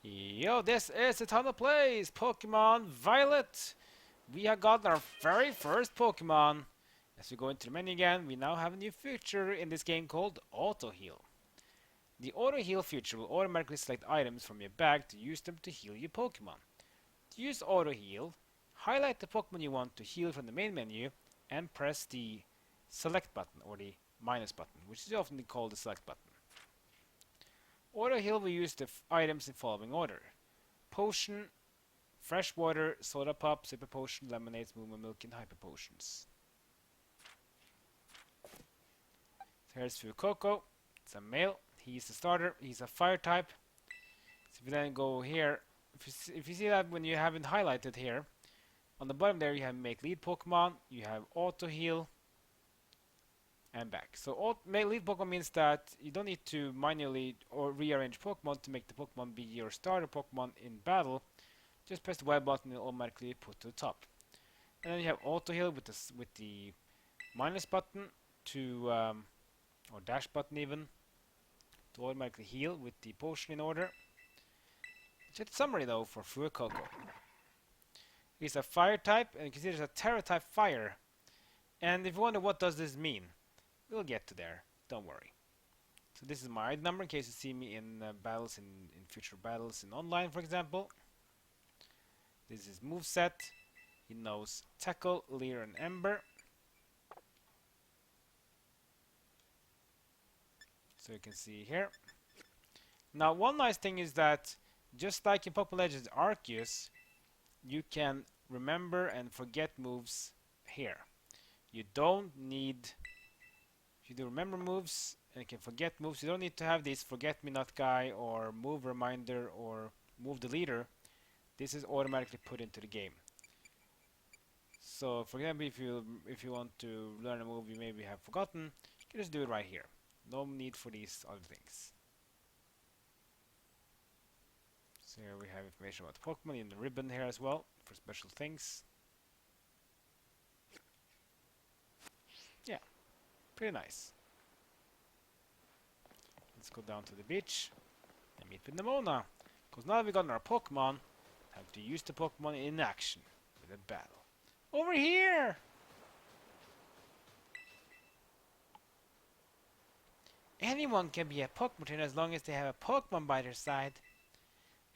Yo, this is a ton of plays, Pokemon Violet. We have gotten our very first Pokemon. As we go into the menu again, we now have a new feature in this game called Auto Heal. The Auto Heal feature will automatically select items from your bag to use them to heal your Pokemon. To use Auto Heal, highlight the Pokemon you want to heal from the main menu and press the select button or the minus button, which is often called the select button. Auto Heal will use the items in following order: Potion, Fresh Water, Soda Pop, Super Potion, Lemonades, Moo Milk, and Hyper Potions. So here's Fuecoco. It's a male. He's the starter. He's a fire type. So if you then go here, if you see that when you haven't highlighted here, on the bottom there you have make lead Pokemon, you have Auto Heal, and back. So make lead Pokemon means that you don't need to manually or rearrange Pokemon to make the Pokemon be your starter Pokemon in battle. Just press the Y button and it'll automatically put to the top. And then you have Auto Heal with the minus button to or dash button even to automatically heal with the potion in order. Just summary though for Fuecoco. He's a fire type, and you can see there's a Terra type fire. And if you wonder what does this mean, we'll get to there, don't worry. So this is my ID number in case you see me in battles, in future battles in online, for example. This is moveset. He knows Tackle, Leer, and Ember. So you can see here. Now one nice thing is that, just like in Pokemon Legends Arceus, you can remember and forget moves here. You don't need... If you do remember moves and you can forget moves, you don't need to have this forget-me-not guy or move reminder or move deleter. This is automatically put into the game. So for example, if you want to learn a move you maybe have forgotten, you can just do it right here. No need for these other things. So here we have information about the Pokemon in the ribbon here as well for special things. Yeah. Pretty nice. Let's go down to the beach and meet with Nemona. Because now that we've gotten our Pokemon, have to use the Pokemon in action with a battle. Over here! Anyone can be a Pokemon trainer as long as they have a Pokemon by their side.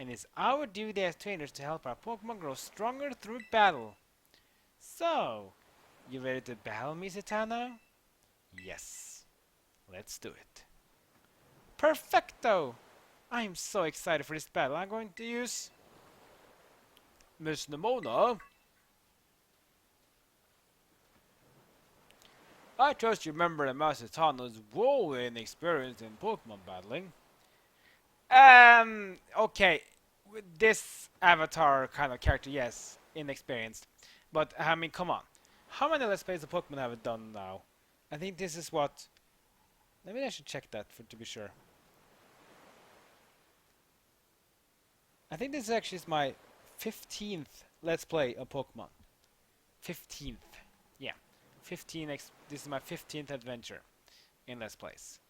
And it's our duty as trainers to help our Pokemon grow stronger through battle. So, you ready to battle me, Zatanna? Yes, let's do it. Perfecto! I'm so excited for this battle. I'm going to use Miss Nemona. I trust you remember that Master Zatanna's woefully inexperienced in Pokemon battling. Okay, with this avatar kind of character, yes, inexperienced. But, I mean, come on. How many Let's Plays of Pokemon have I done now? I think this is what... Maybe I should check that to be sure. I think this actually is my 15th Let's Play of Pokemon. 15th. Yeah. This is my 15th adventure in Let's Plays.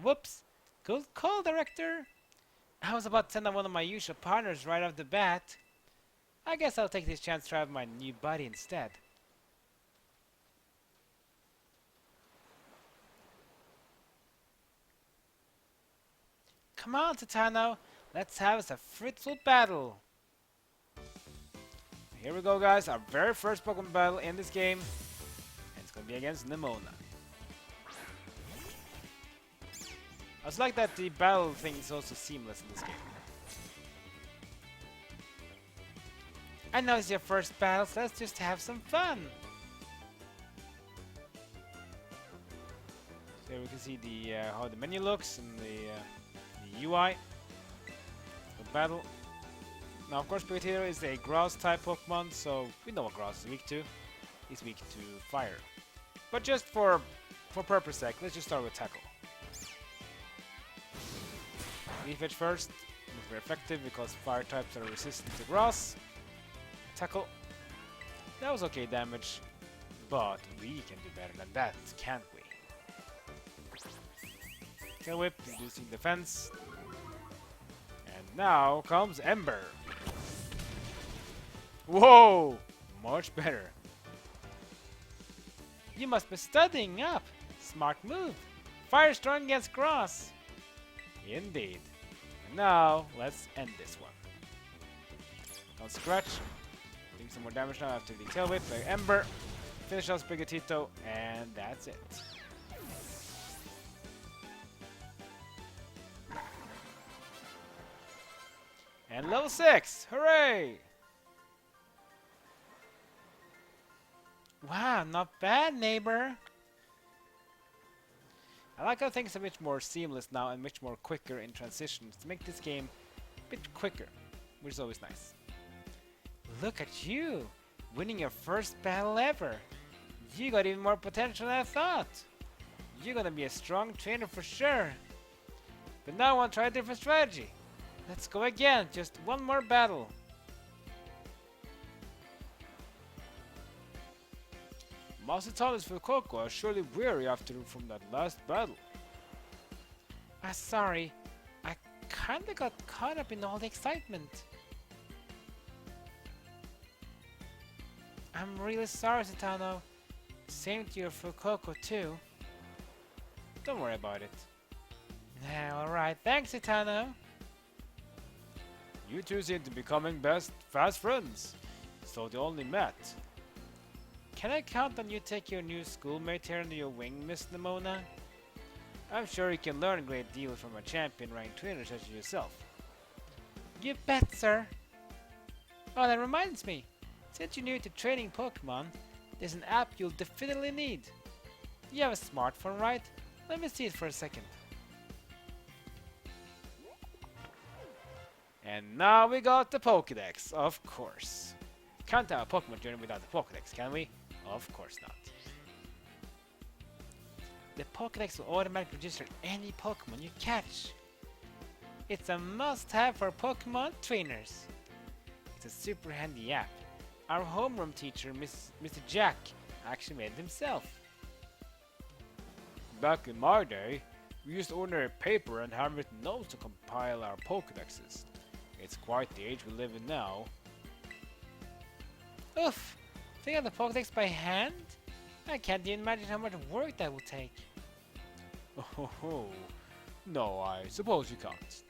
Whoops. Good call, director. I was about to send out one of my usual partners right off the bat. I guess I'll take this chance to try out my new buddy instead. Come on, Zatanna, let's have us a fruitful battle. Here we go, guys, our very first Pokemon battle in this game. And it's gonna be against Nemona. I just like that the battle thing is also seamless in this game. I know it's your first battle, so let's just have some fun. So here we can see the how the menu looks and the UI for battle. Now, of course, Paldea is a grass type Pokemon, so we know what grass is weak to. He's weak to fire. But just for purpose sake, let's just start with Tackle. Leaf Edge first. Not very effective because fire types are resistant to grass. Tackle. That was okay damage, but we can do better than that, can't we? Tail Whip, reducing defense. Now comes Ember. Whoa! Much better. You must be studying up. Smart move. Fire strong against grass. Indeed. And now, let's end this one. On Scratch. Doing some more damage now after the tail whip by Ember. Finish off Sprigatito, and that's it. And level 6! Hooray! Wow, not bad, neighbor. I like how things are much more seamless now and much more quicker in transitions to make this game a bit quicker, which is always nice. Look at you, winning your first battle ever. You got even more potential than I thought. You're gonna be a strong trainer for sure. But now I want to try a different strategy. Let's go again, just one more battle. Master Thomas Fuecoco are surely weary from that last battle. Sorry, I kinda got caught up in all the excitement. I'm really sorry, Satano. Same to your Fuecoco too. Don't worry about it. Alright, thanks, Satano. You two seem to be becoming fast friends, so they only met. Can I count on you to take your new schoolmate here under your wing, Miss Nemona? I'm sure you can learn a great deal from a champion-ranked trainer such as yourself. You bet, sir. Oh, that reminds me. Since you're new to training Pokemon, there's an app you'll definitely need. You have a smartphone, right? Let me see it for a second. And now we got the Pokédex, of course. Can't have a Pokemon journey without the Pokédex, can we? Of course not. The Pokédex will automatically register any Pokemon you catch. It's a must-have for Pokemon trainers. It's a super handy app. Our homeroom teacher, Mr. Jack, actually made it himself. Back in my day, we used ordinary paper and handwritten notes to compile our Pokédexes. It's quite the age we live in now. Oof! Filling out the Pokédex by hand? I can't even imagine how much work that will take. Oh, no, I suppose you can't.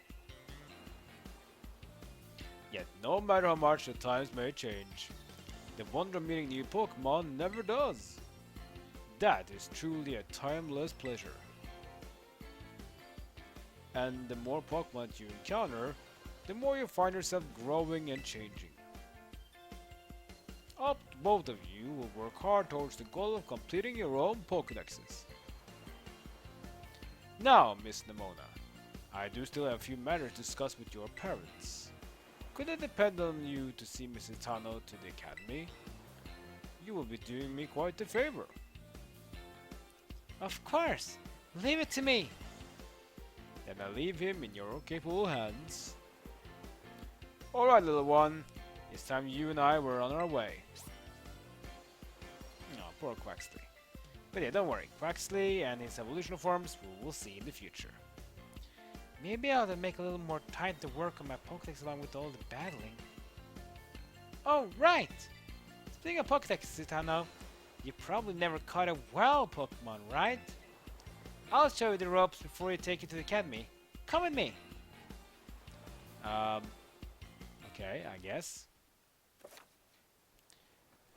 Yet, no matter how much the times may change, the wonder of meeting new Pokemon never does. That is truly a timeless pleasure. And the more Pokemon you encounter, the more you find yourself growing and changing. Up to both of you will work hard towards the goal of completing your own Pokédexes. Now, Miss Nemona, I do still have a few matters to discuss with your parents. Could I depend on you to see Mrs. Tano to the academy? You will be doing me quite a favor. Of course! Leave it to me! Then I leave him in your capable hands. Alright, little one. It's time you and I were on our way. Oh, poor Quaxley. But yeah, don't worry. Quaxley and his evolutional forms we will see in the future. Maybe I ought to make a little more time to work on my Pokédex along with all the battling. Oh, right! Speaking of Pokédex, Citano, you probably never caught a wild Pokemon, right? I'll show you the ropes before you take you to the academy. Come with me! Okay, I guess.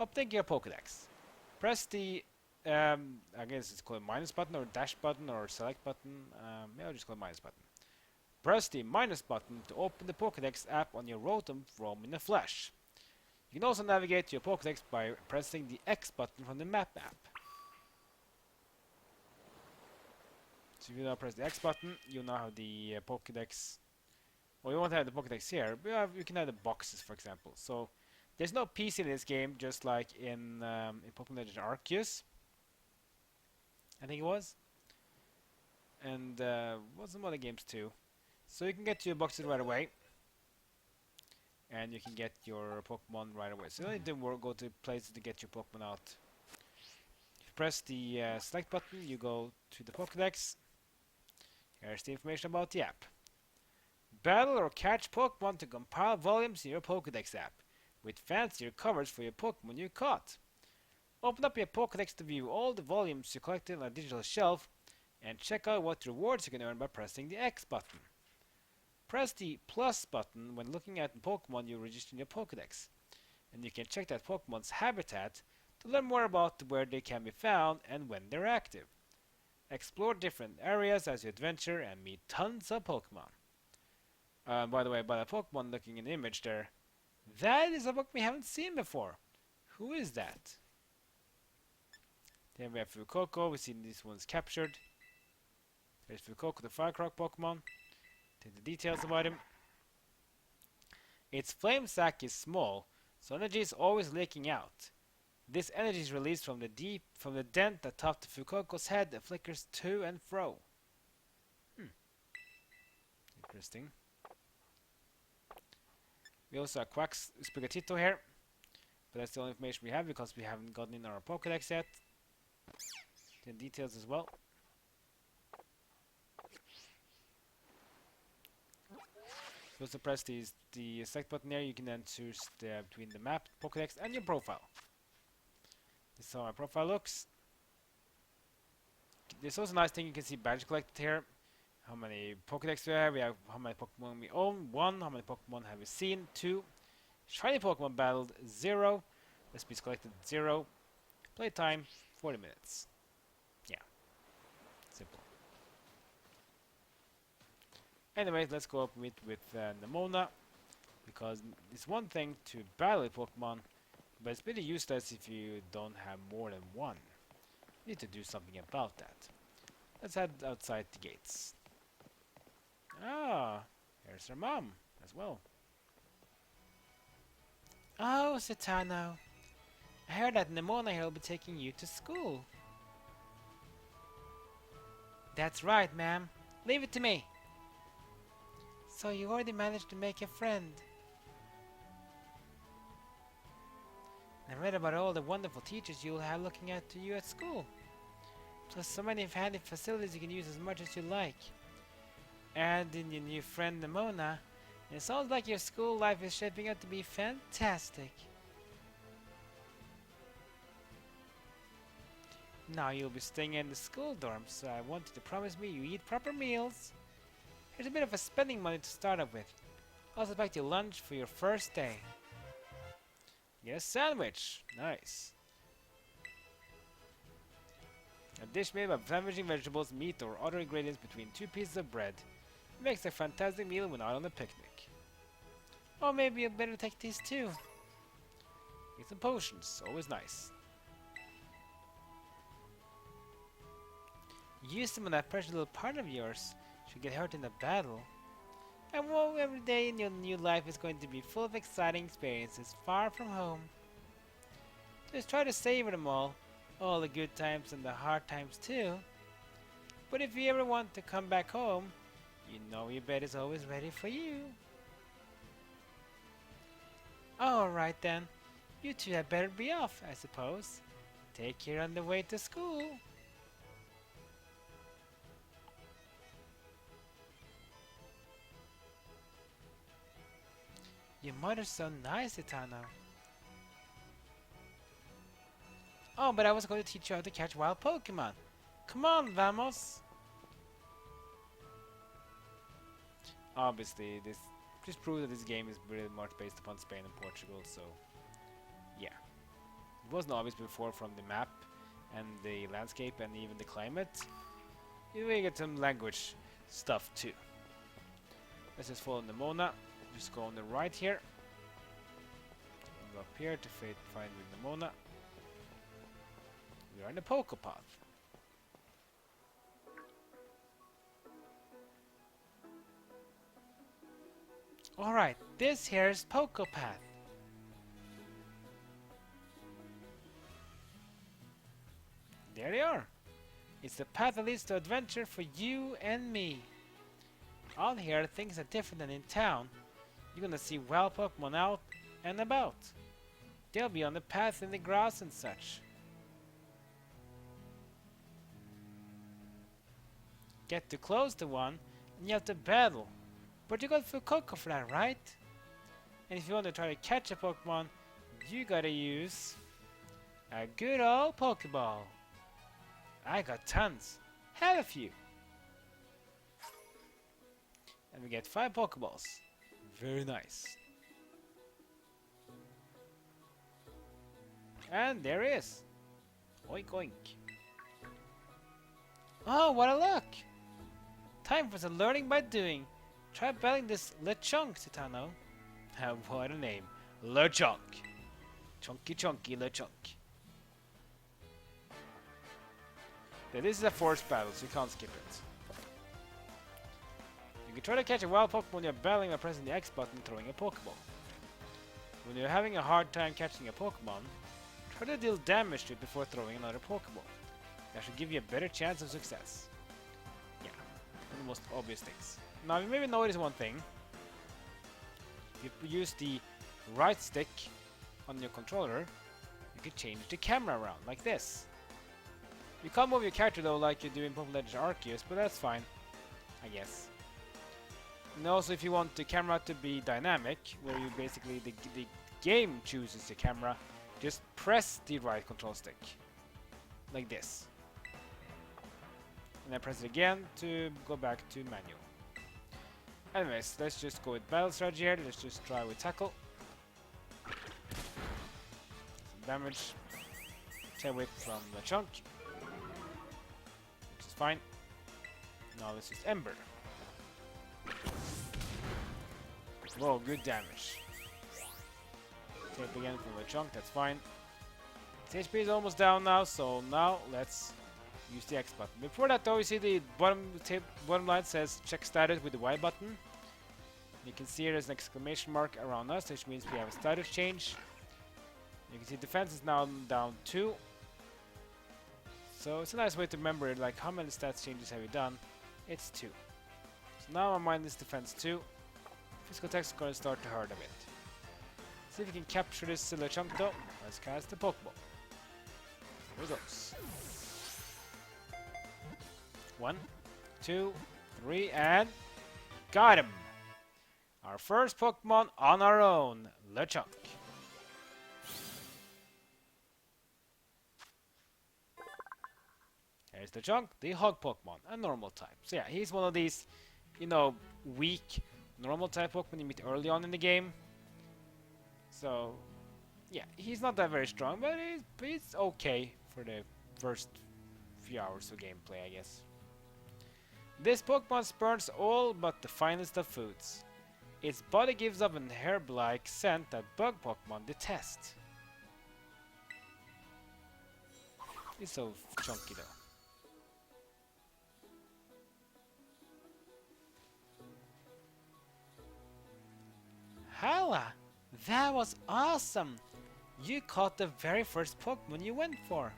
Update your Pokédex. Press the, I guess it's called minus button or dash button or select button. Yeah, I'll just call it minus button. Press the minus button to open the Pokédex app on your Rotom Roam in the flesh. You can also navigate to your Pokédex by pressing the X button from the map app. So if you now press the X button, you'll now have the Pokédex. Well, you won't have the Pokédex here, but you can have the boxes, for example. So there's no PC in this game, just like in Pokemon Legends Arceus, I think it was, and some other games too. So you can get to your boxes right away, and you can get your Pokemon right away. So you don't need to go to places to get your Pokemon out. If you press the select button, you go to the Pokédex. Here's the information about the app. battle or catch Pokemon to compile volumes in your Pokédex app, with fancier covers for your Pokemon you caught. Open up your Pokédex to view all the volumes you collected on a digital shelf, and check out what rewards you can earn by pressing the X button. Press the plus button when looking at Pokemon you registered in your Pokédex, and you can check that Pokemon's habitat to learn more about where they can be found and when they're active. Explore different areas as you adventure and meet tons of Pokemon. By the way, by the Pokemon looking in the image there, that is a Pokemon we haven't seen before. Who is that? Then we have Fuecoco, we've seen these ones captured. There's Fuecoco, the Firecroc Pokemon. Take the details about him. Its flame sac is small, so energy is always leaking out. This energy is released from the dent atop the Fuecoco's head that flickers to and fro. Interesting. We also have Quack's Sprigatito here, but that's the only information we have because we haven't gotten in our Pokédex yet. The details as well. You also press the select button here, you can then choose between the map, Pokédex, and your profile. This is how my profile looks. There's also a nice thing, you can see badge collected here. How many Pokédex we have how many Pokemon we own, 1, how many Pokemon have we seen, 2. Shiny Pokemon battled, 0. Recipes collected, 0. Playtime, 40 minutes. Yeah. Simple. Anyways, let's go up with Nemona, because it's one thing to battle a Pokemon, but it's pretty useless if you don't have more than one. You need to do something about that. Let's head outside the gates. Ah, here's her mom as well. Oh, Citano. I heard that Nemona here will be taking you to school. That's right, ma'am. Leave it to me. So you already managed to make a friend. I read about all the wonderful teachers you'll have looking after you at school. Plus so many handy facilities you can use as much as you like. And in your new friend Nemona, it sounds like your school life is shaping up to be fantastic. Now you'll be staying in the school dorm, so I want you to promise me you eat proper meals. Here's a bit of a spending money to start off with. Also pack your lunch for your first day. Get a sandwich. Nice. A dish made by sandwiching vegetables, meat, or other ingredients between 2 pieces of bread. It makes a fantastic meal when out on a picnic. Or maybe you better take these too. Get some potions. Always nice. Use them on that precious little part of yours. Should get hurt in a battle. And well, every day in your new life is going to be full of exciting experiences far from home. Just try to savor them all the good times and the hard times too. But if you ever want to come back home, you know your bed is always ready for you. Alright then, you two had better be off, I suppose. Take care on the way to school. Your mother's so nice, Itano. Oh, but I was going to teach you how to catch wild Pokemon. Come on, vamos! Obviously, this just proves that this game is really much based upon Spain and Portugal, so yeah. It wasn't obvious before from the map and the landscape and even the climate. You will get some language stuff too. Let's just follow Nemona. Just go on the right here. Go up here to find with Nemona. We are in the Pokepath. Alright, this here is Pokepath. There they are. It's the path that leads to adventure for you and me. Out here, things are different than in town. You're gonna see wild Pokemon out and about. They'll be on the path in the grass and such. Get too close to one, and you have to battle. But you got Fuecoco for that, right? And if you want to try to catch a Pokemon, you gotta use a good old Pokeball. I got tons. Have a few. And we get 5 Pokeballs. Very nice. And there he is. Oink oink. Oh, what a luck! Time for some learning by doing. Try battling this Lechonk, Titano. What a name. Lechonk. Chunky chunky Lechonk. Yeah, this is a forced battle, so you can't skip it. You can try to catch a wild Pokemon when you're battling by pressing the X button and throwing a Pokeball. When you're having a hard time catching a Pokemon, try to deal damage to it before throwing another Pokeball. That should give you a better chance of success. Yeah, one of the most obvious things. Now, you maybe notice one thing. If you use the right stick on your controller, you can change the camera around, like this. You can't move your character though like you do in Pokemon Legends Arceus, but that's fine, I guess. And also if you want the camera to be dynamic, where you basically, the game chooses the camera, just press the right control stick. Like this. And then press it again to go back to manual. Anyways, let's just go with battle strategy here. Let's just try with tackle. Some damage. Tail whip from the chunk. Which is fine. Now let's use Ember. Whoa, good damage. Tail whip again from the chunk, that's fine. His HP is almost down now, so now let's use the X button. Before that though, you see the bottom line says check status with the Y button. You can see there's an exclamation mark around us, which means we have a status change. You can see defense is now down 2. So it's a nice way to remember it, like how many stats changes have you done? It's 2. So now my minus defense 2. Physical attack is going to start to hurt a bit. See if we can capture this silver chunk though. Let's cast the Pokeball. Here it goes. 1, 2, 3, and got him! Our first Pokemon on our own, Lechonk. Here's Lechonk, the Hog Pokemon, a normal type. So yeah, he's one of these, you know, weak normal type Pokemon you meet early on in the game. So yeah, he's not that very strong, but he's okay for the first few hours of gameplay, I guess. This Pokemon spurns all but the finest of foods. Its body gives off an herb-like scent that bug Pokemon detest. It's so chunky though. Hala! That was awesome! You caught the very first Pokemon you went for.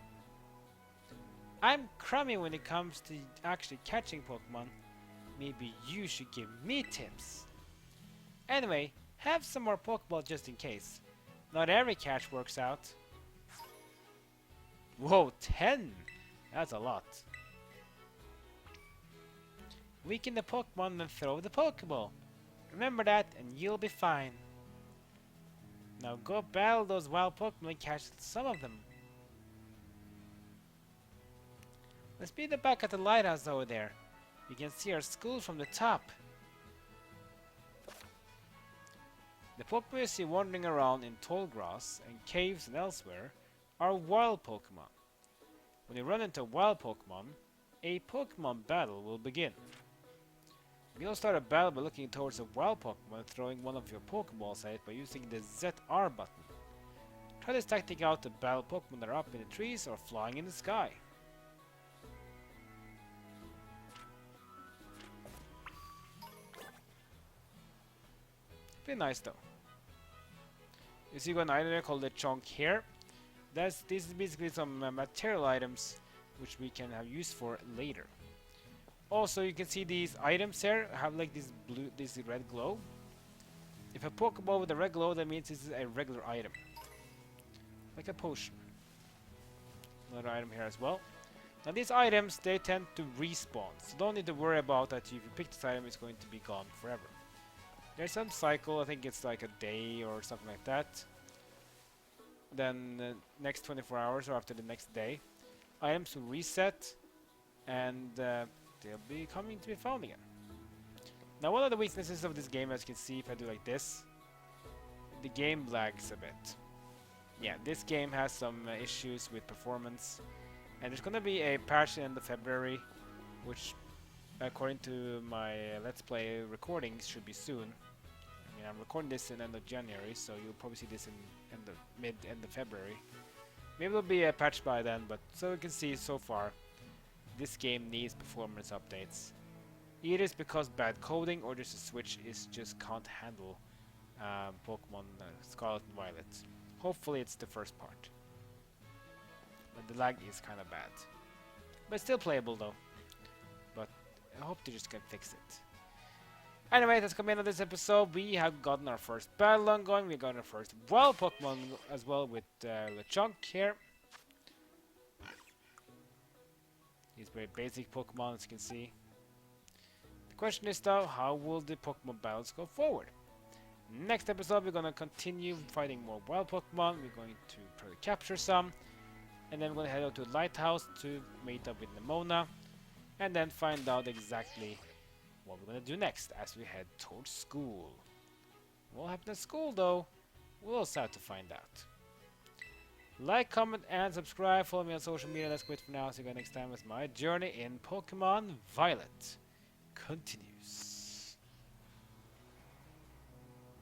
I'm crummy when it comes to actually catching Pokemon. Maybe you should give me tips. Anyway, have some more Pokeball just in case. Not every catch works out. Whoa, 10! That's a lot. Weaken the Pokemon and throw the Pokeball. Remember that and you'll be fine. Now go battle those wild Pokemon and catch some of them. Let's be back at the lighthouse over there. You can see our school from the top. The Pokemon you see wandering around in tall grass and caves and elsewhere are wild Pokemon. When you run into a wild Pokemon, a Pokemon battle will begin. You can start a battle by looking towards a wild Pokemon and throwing one of your Pokeballs at it by using the ZR button. Try this tactic out to battle Pokemon that are up in the trees or flying in the sky. Pretty nice though. You see one item here called the Chonk here. This is basically some material items which we can have use for later. Also, you can see these items here have like this red glow. If a Pokeball with a red glow, that means this is a regular item, like a potion. Another item here as well. Now these items, they tend to respawn, so don't need to worry about that if you pick this item it's going to be gone forever. There's some cycle, I think it's like a day or something like that. Then next 24 hours or after the next day, items will reset and they'll be coming to be found again. Now one of the weaknesses of this game, as you can see if I do like this, the game lags a bit. Yeah, this game has some issues with performance, and there's gonna be a patch at the end of February, which according to my Let's Play recordings should be soon. I mean, I'm recording this in end of January, so you'll probably see this in end of February. Maybe there'll be a patch by then, but so you can see so far, this game needs performance updates. Either it's because bad coding or just the Switch just can't handle Pokemon Scarlet and Violet. Hopefully it's the first part. But the lag is kind of bad. But still playable though. But I hope they just can fix it. Anyway, that's coming in on this episode. We have gotten our first battle ongoing. We got our first wild Pokemon as well with Lechonk here. He's very basic Pokemon, as you can see. The question is though, how will the Pokemon battles go forward? Next episode we're gonna continue fighting more wild Pokemon. We're going to try to capture some. And then we're gonna head out to a lighthouse to meet up with Nemona. And then find out exactly what we're gonna do next as we head towards school. What will happen at school though? We'll also have to find out. Like, comment, and subscribe. Follow me on social media. That's great for now. See you guys next time with my journey in Pokemon Violet. Continue.